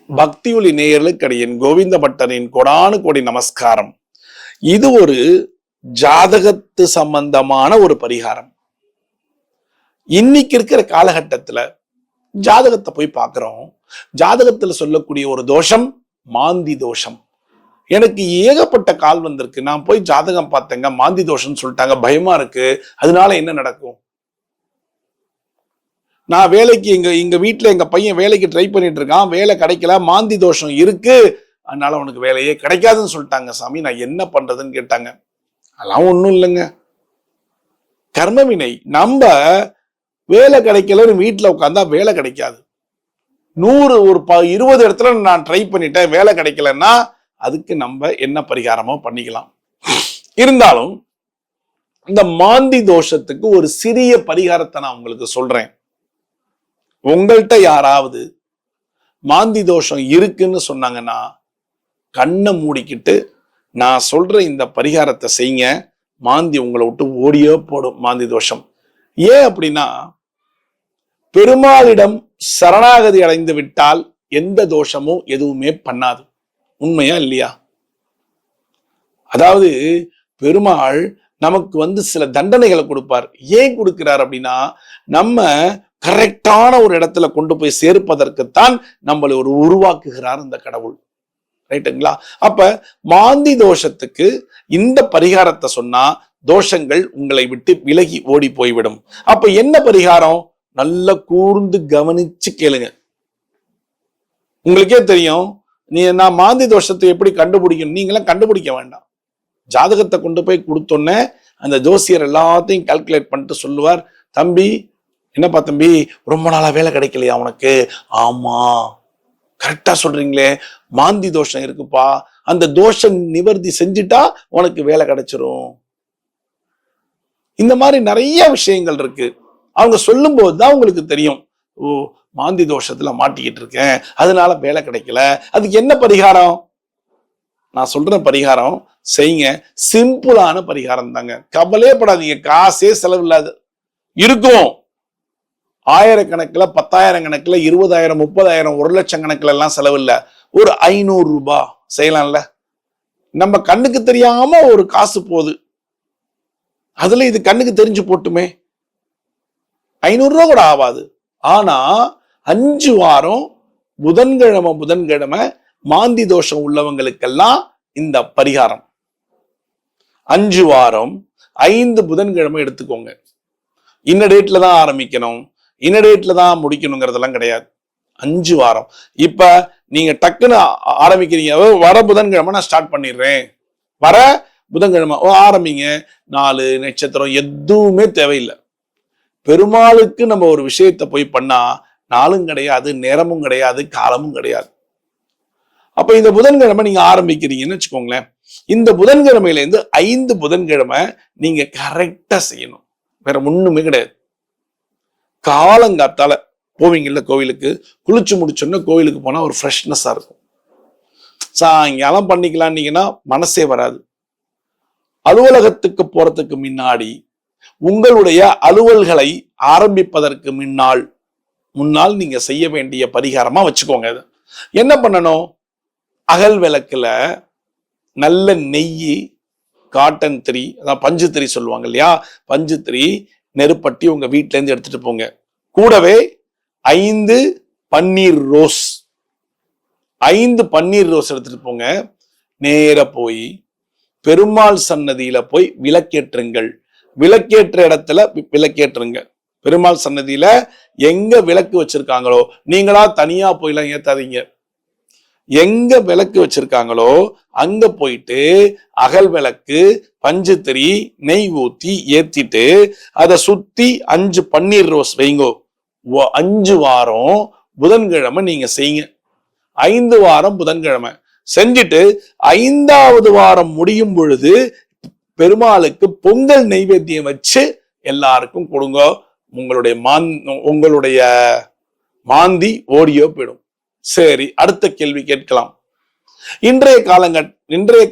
பக்தி ஒளி நேயர்களுக்கு அடியேன் கோவிந்த பட்டரின் கொடானு கோடி நமஸ்காரம். இது ஒரு ஜாதகத்து சம்பந்தமான ஒரு பரிகாரம். இன்னைக்கு இருக்கிற காலகட்டத்துல ஜாதகத்தை போய் பார்க்கிறோம். ஜாதகத்துல சொல்லக்கூடிய ஒரு தோஷம் மாந்தி தோஷம். எனக்கு ஏகப்பட்ட கால் வந்திருக்கு. நான் போய் ஜாதகம் பார்த்தேங்க, மாந்தி தோஷம்னு சொல்லிட்டாங்க, பயமா இருக்கு, அதனால என்ன நடக்கும்? நான் வேலைக்கு எங்க வீட்டுல எங்க பையன் வேலைக்கு ட்ரை பண்ணிட்டு இருக்கான், வேலை கிடைக்கல, மாந்தி தோஷம் இருக்கு, அதனால உனக்கு வேலையே கிடைக்காதுன்னு சொல்லிட்டாங்க சாமி, நான் என்ன பண்றதுன்னு கேட்டாங்க. அதெல்லாம் ஒண்ணும் இல்லைங்க, கர்மவினை. நம்ம வேலை கிடைக்கலன்னு வீட்டுல உட்காந்தா வேலை கிடைக்காது. 20 இடத்துல நான் ட்ரை பண்ணிட்டேன், வேலை கிடைக்கலன்னா அதுக்கு நம்ம என்ன பரிகாரமோ பண்ணிக்கலாம். இருந்தாலும் இந்த மாந்தி தோஷத்துக்கு ஒரு சிறிய பரிகாரத்தை நான் உங்களுக்கு சொல்றேன். உங்கள்கிட்ட யாராவது மாந்தி தோஷம் இருக்குன்னு சொன்னாங்கன்னா கண்ணை மூடிக்கிட்டு நான் சொல்ற இந்த பரிகாரத்தை செய்யுங்க. மாந்தி உங்களை விட்டு ஓடியோ போடும் மாந்தி தோஷம். ஏன் அப்படின்னா, பெருமாளிடம் சரணாகதி அடைந்து விட்டால் எந்த தோஷமும் எதுவுமே பண்ணாது. உண்மையா இல்லையா? அதாவது பெருமாள் நமக்கு சில தண்டனைகளை கொடுப்பார். ஏன் கொடுக்கிறார் அப்படின்னா, நம்ம கரெக்டான ஒரு இடத்துல கொண்டு போய் சேர்ப்பதற்குத்தான் நம்மளை உருவாக்குகிறார் இந்த கடவுள். ரைட்டுங்களா? அப்ப மாந்தி தோஷத்துக்கு இந்த பரிகாரத்தை சொன்னா தோஷங்கள் உங்களை விட்டு விலகி ஓடி போய்விடும். அப்ப என்ன பரிகாரம்? நல்ல கூர்ந்து கவனிச்சு கேளுங்க. உங்களுக்கே தெரியும். நான் மாந்தி தோஷத்தை எப்படி கண்டுபிடிக்கணும்? நீங்களாம் கண்டுபிடிக்க வேண்டாம். ஜாதகத்தை கொண்டு போய் கொடுத்தோன்னே அந்த ஜோசியர் எல்லாத்தையும் கால்குலேட் பண்ணிட்டு சொல்லுவார், தம்பி என்னப்பா தம்பி, ரொம்ப நாளா வேலை கிடைக்கலையா உனக்கு? ஆமா, கரெக்டா சொல்றீங்களே, மாந்தி தோஷம் இருக்குப்பா, அந்த தோஷம் நிவர்த்தி செஞ்சுட்டா உனக்கு வேலை கிடைச்சிரும். இந்த மாதிரி நிறைய விஷயங்கள் இருக்கு. அவங்க சொல்லும் போதுதான் உங்களுக்கு தெரியும், ஓ மாந்தி தோஷத்துல மாட்டிக்கிட்டு இருக்கேன், அதனால வேலை கிடைக்கல. அதுக்கு என்ன பரிகாரம்? நான் சொல்ற பரிகாரம் செய்யுங்க. சிம்பிளான பரிகாரம் தாங்க. கவலையே படாதீங்க, காசே செலவில்லாது இருக்கும். 1000 கணக்குல, 10,000 கணக்குல, 20,000, 30,000, 1,00,000 கணக்குல எல்லாம் செலவில்ல. ஒரு 500 ரூபாய் செய்யலாம்ல. நம்ம கண்ணுக்கு தெரியாம ஒரு காசு போகுது, அதுல இது கண்ணுக்கு தெரிஞ்சு போட்டுமே. 500 ரூபாய் கூட ஆகாது. ஆனா 5 வாரம் புதன்கிழமை மாந்தி தோஷம் உள்ளவங்களுக்கெல்லாம் இந்த பரிகாரம். 5 வாரம் 5 புதன்கிழமை எடுத்துக்கோங்க. இன்ன டேட்ல தான் ஆரம்பிக்கணும், இன்ன டேட்ல தான் முடிக்கணுங்கிறதெல்லாம் கிடையாது. 5 வாரம். இப்ப நீங்க டக்குன்னு ஆரம்பிக்கிறீங்க, வர புதன்கிழமை நான் ஸ்டார்ட் பண்ணிடுறேன், வர புதன்கிழமை ஆரம்பிங்க. 4 நட்சத்திரம் எதுவுமே தேவையில்லை. பெருமாளுக்கு நம்ம ஒரு விஷயத்தை போய் பண்ணா நாளும் கிடையாது, நேரமும் கிடையாது, காலமும் கிடையாது. அப்ப இந்த புதன்கிழமை நீங்க ஆரம்பிக்கிறீங்கன்னு வச்சுக்கோங்களேன். இந்த புதன்கிழமையில இருந்து 5 புதன்கிழமை நீங்க கரெக்டா செய்யணும். வேற ஒண்ணுமே கிடையாது. காலங்காத்தால போவீங்கல்ல கோவிலுக்கு, குளிச்சு முடிச்சோன்னா கோவிலுக்கு போனா ஒரு ஃப்ரெஷ்னஸா இருக்கும். சாயங்காலம் பண்ணிக்கலான்னீங்கன்னா மனசே வராது. அலுவலகத்துக்கு போறதுக்கு முன்னாடி, உங்களுடைய அலுவல்களை ஆரம்பிப்பதற்கு முன்னால் நீங்க செய்ய வேண்டிய பரிகாரமா வச்சுக்கோங்க. என்ன பண்ணணும்? அகல் விளக்குல நல்ல நெய், காட்டன் திரி, அதான் பஞ்சு திரி சொல்லுவாங்க இல்லையா, பஞ்சு திரி நெருப்பட்டி உங்க வீட்டுல இருந்து எடுத்துட்டு போங்க. கூடவே 5 பன்னீர் ரோஸ், 5 பன்னீர் ரோஸ் எடுத்துட்டு போங்க. நேர போய் பெருமாள் சன்னதியில போய் விளக்கேற்றுங்கள். விளக்கேற்ற இடத்துல விளக்கேற்றுங்க. பெருமாள் சன்னதியில எங்க விளக்கு வச்சிருக்காங்களோ, நீங்களா தனியா போயெல்லாம் ஏத்தாதீங்க. எங்க விளக்கு வச்சிருக்காங்களோ அங்க போயிட்டு அகல் விளக்கு, பஞ்சு திரி, நெய் ஊத்தி ஏத்திட்டு அதை சுத்தி 5 பன்னீர் ரோஸ் வைங்கோ. 5 வாரம் புதன்கிழமை நீங்க செய்யுங்க. 5 வாரம் புதன்கிழமை செஞ்சுட்டு 5வது வாரம் முடியும் பொழுது பெருமாளுக்கு பொங்கல் நெய்வேத்தியம் வச்சு எல்லாருக்கும் கொடுங்க. உங்களுடைய மாந்தி ஓடியோ போயிடும். சரி, அடுத்த கேள்வி கேட்கலாம். இன்றைய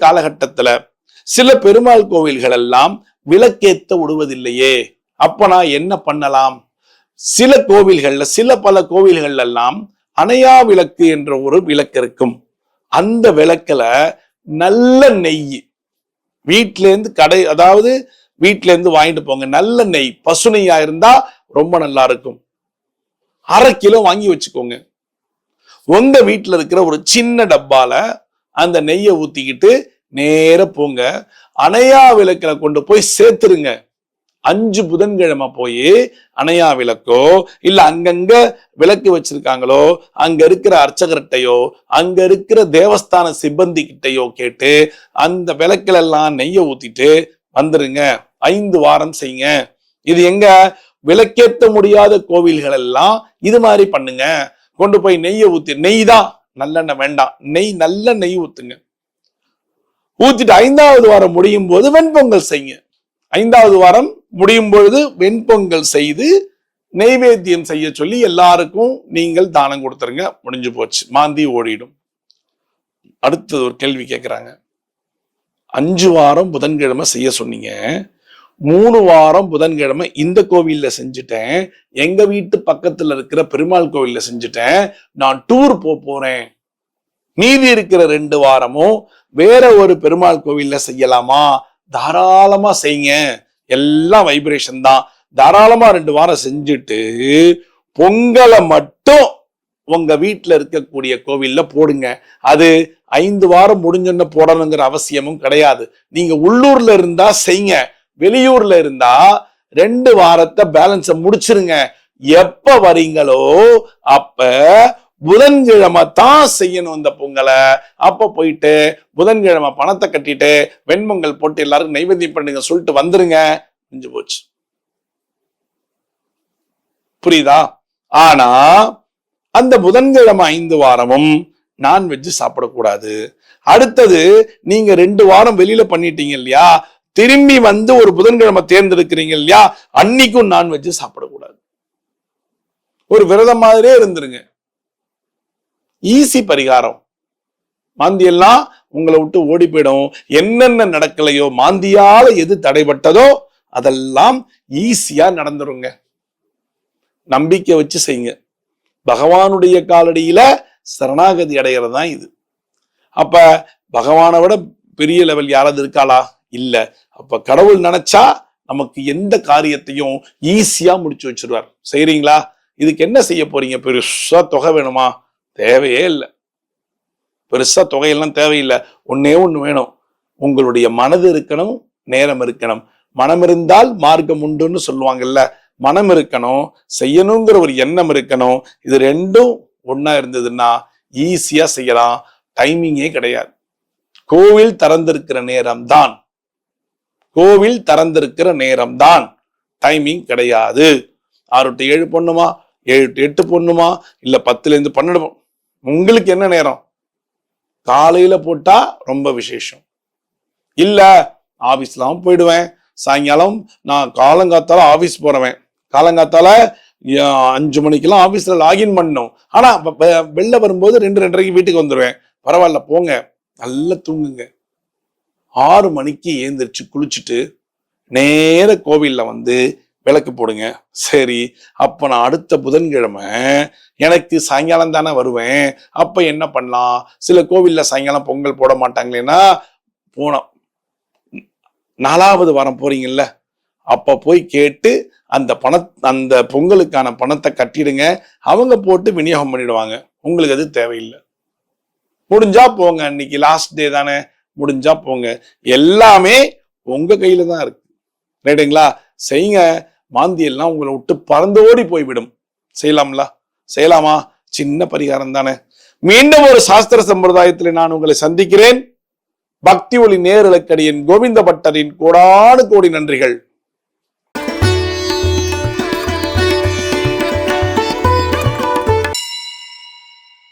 காலகட்டத்துல சில பெருமாள் கோவில்கள் எல்லாம் விளக்கேத்த விடுவதில்லையே, அப்ப நான் என்ன பண்ணலாம்? சில பல கோவில்கள் எல்லாம் அணையா விளக்கு என்ற ஒரு விளக்கு இருக்கும். அந்த விளக்குல நல்ல நெய் வீட்டுல இருந்து அதாவது வீட்டுல இருந்து வாங்கிட்டு போங்க. நல்ல நெய், பசு நெய்யா இருந்தா ரொம்ப நல்லா இருக்கும். 1/2 கிலோ வாங்கி வச்சுக்கோங்க. உங்க வீட்டுல இருக்கிற ஒரு சின்ன டப்பால அந்த நெய்யை ஊத்திக்கிட்டு நேர போங்க. அணையா விளக்குல கொண்டு போய் சேர்த்துருங்க. 5 புதன்கிழமை போய் அணையா விளக்கோ இல்ல அங்கங்க விளக்கு வச்சிருக்காங்களோ அங்க இருக்கிற அர்ச்சகர்கிட்டையோ அங்க இருக்கிற தேவஸ்தான சிப்பந்தி கிட்டையோ கேட்டு அந்த விளக்குல எல்லாம் நெய்யை ஊத்திட்டு வந்துருங்க. 5 வாரம் செய்யுங்க. இது எங்க விளக்கேற்ற முடியாத கோவில்கள் எல்லாம் இது மாதிரி பண்ணுங்க. கொண்டு போய் நெய்யை ஊத்தி, நெய் தான், நல்லெண்ணெய் வேண்டாம், நெய், நல்ல நெய் ஊத்துங்க. ஊத்திட்டு 5வது வாரம் முடியும் போது வெண்பொங்கல் செய்யுங்க. 5வது வாரம் முடியும் பொழுது வெண்பொங்கல் செய்து நெய்வேத்தியம் செய்ய சொல்லி எல்லாருக்கும் நீங்கள் தானம் கொடுத்துருங்க. முடிஞ்சு போச்சு, மாந்தி ஓடிடும். அடுத்தது ஒரு கேள்வி கேட்கிறாங்க. 5 வாரம் புதன்கிழமை செய்ய சொன்னீங்க, 3 வாரம் புதன்கிழமை இந்த கோவில்ல செஞ்சுட்டேன், எங்க வீட்டு பக்கத்துல இருக்கிற பெருமாள் கோவில்ல செஞ்சுட்டேன், நான் டூர் போறேன், மீதி இருக்கிற 2 வாரமும் வேற ஒரு பெருமாள் கோவில்ல செய்யலாமா? தாராளமா செய்யுங்க, எல்லாம் வைப்ரேஷன் தான். தாராளமா 2 வாரம் செஞ்சுட்டு பொங்கலை மட்டும் உங்க வீட்டுல இருக்கக்கூடிய கோவில்ல போடுங்க. அது 5 வாரம் முடிஞ்சோன்னு போடணுங்கிற அவசியமும் கிடையாது. நீங்க உள்ளூர்ல இருந்தா செய்யுங்க, வெளியூர்ல இருந்தா 2 வாரத்தை பேலன்ஸ முடிச்சிருங்க. எப்ப வரீங்களோ அப்ப புதன்கிழமை தான் செய்யணும் இந்த பொங்கலை. அப்ப போயிட்டு புதன்கிழமை பணத்தை கட்டிட்டு வெண்பொங்கல் போட்டு எல்லாருக்கும் நைவேத்தியம் பண்ணுங்க சொல்லிட்டு வந்துருங்க. முடிஞ்சு போச்சு. புரியுதா? ஆனா அந்த புதன்கிழமை 5 வாரமும் நான்வெஜ் சாப்பிடக்கூடாது. அடுத்தது நீங்க 2 வாரம் வெளியில பண்ணிட்டீங்க இல்லையா, திரும்பி வந்து ஒரு புதன்கிழமை தேர்ந்தெடுக்கிறீங்க இல்லையா, அன்னைக்கும் நான்வெஜ் சாப்பிடக்கூடாது. ஒரு விரதம் மாதிரியே இருந்துருங்க. ஈஸி பரிகாரம். மாந்தி எல்லாம் உங்களை விட்டு ஓடி போயிடும். என்னென்ன நடக்கலையோ, மாந்தியால எது தடைபட்டதோ அதெல்லாம் ஈஸியா நடந்துருங்க. நம்பிக்கை வச்சு செய்யுங்க. பகவானுடைய காலடியில சரணாகதி அடைகிறது தான் இது. அப்ப பகவானை விட பெரிய லெவல் யாராவது இருக்காளா? இல்ல. அப்ப கடவுள் நினைச்சா நமக்கு எந்த காரியத்தையும் ஈஸியா முடிச்சு வச்சிருவார். செய்றீங்களா? இதுக்கு என்ன செய்ய போறீங்க? பெருசா தொகை வேணுமா? தேவையே இல்லை. பெருசா தொகையெல்லாம் தேவையில்லை. ஒன்னே ஒண்ணு வேணும், உங்களுடைய மனது இருக்கணும், நேரம் இருக்கணும். மனம் இருந்தால் மார்க்கம் உண்டுன்னு சொல்லுவாங்கல்ல, மனம் இருக்கணும், செய்யணுங்கிற ஒரு எண்ணம் இருக்கணும். இது 2ம் ஒன்னா இருந்ததுன்னா ஈஸியா செய்யலாம். டைமிங்கே கிடையாது. கோவில் திறந்திருக்கிற நேரம் தான், கோவில் திறந்திருக்கிற நேரம் தான், டைமிங் கிடையாது. 6 to 7 பொண்ணுமா, 7 to 8 பொண்ணுமா, இல்ல 10ல இருந்து 12, உங்களுக்கு என்ன நேரம்? காலையில போட்டா ரொம்ப விசேஷம். இல்ல ஆபீஸ்லாம் போயிடுவேன், சாயங்காலம் நான் காலங்காத்தால ஆபீஸ் போறவன், காலங்காத்தால 5 மணிக்கெல்லாம் ஆபீஸ்ல லாகின் பண்ணணும், ஆனா வெளில வரும்போது 2-2:30 வீட்டுக்கு வந்துடுவேன். பரவாயில்ல போங்க, நல்லா தூங்குங்க. 6 மணிக்கு ஏந்திரிச்சு குளிச்சுட்டு நேர கோவில்ல வந்து விளக்கு போடுங்க. சரி, அப்ப நான் அடுத்த புதன்கிழமை எனக்கு சாயங்காலம் தானே வருவேன், அப்ப என்ன பண்ணலாம்? சில கோவில்ல சாயங்காலம் பொங்கல் போட மாட்டாங்களேன்னா, போனோம் 4வது வாரம் போறீங்கல்ல, அப்ப போய் கேட்டு அந்த பொங்கலுக்கான பணத்தை கட்டிடுங்க. அவங்க போட்டு விநியோகம் பண்ணிடுவாங்க. உங்களுக்கு அது தேவையில்லை. முடிஞ்சா போங்க, இன்னைக்கு லாஸ்ட் டே தானே, முடிஞ்சா போங்க. எல்லாமே உங்க கையில தான் இருக்கு. ரைட்டுங்களா? செய்யுங்க. மாந்தி எல்லாம் உங்களை விட்டு பறந்தோடி போய்விடும். செய்யலாம்ல? செய்யலாமா? சின்ன பரிகாரம் தானே. மீண்டும் ஒரு சாஸ்திர சம்பிரதாயத்தில் நான் உங்களை சந்திக்கிறேன். பக்தி ஒளி நேரலக்கடியின் கோவிந்த பட்டரின் கோடானு கோடி நன்றிகள்.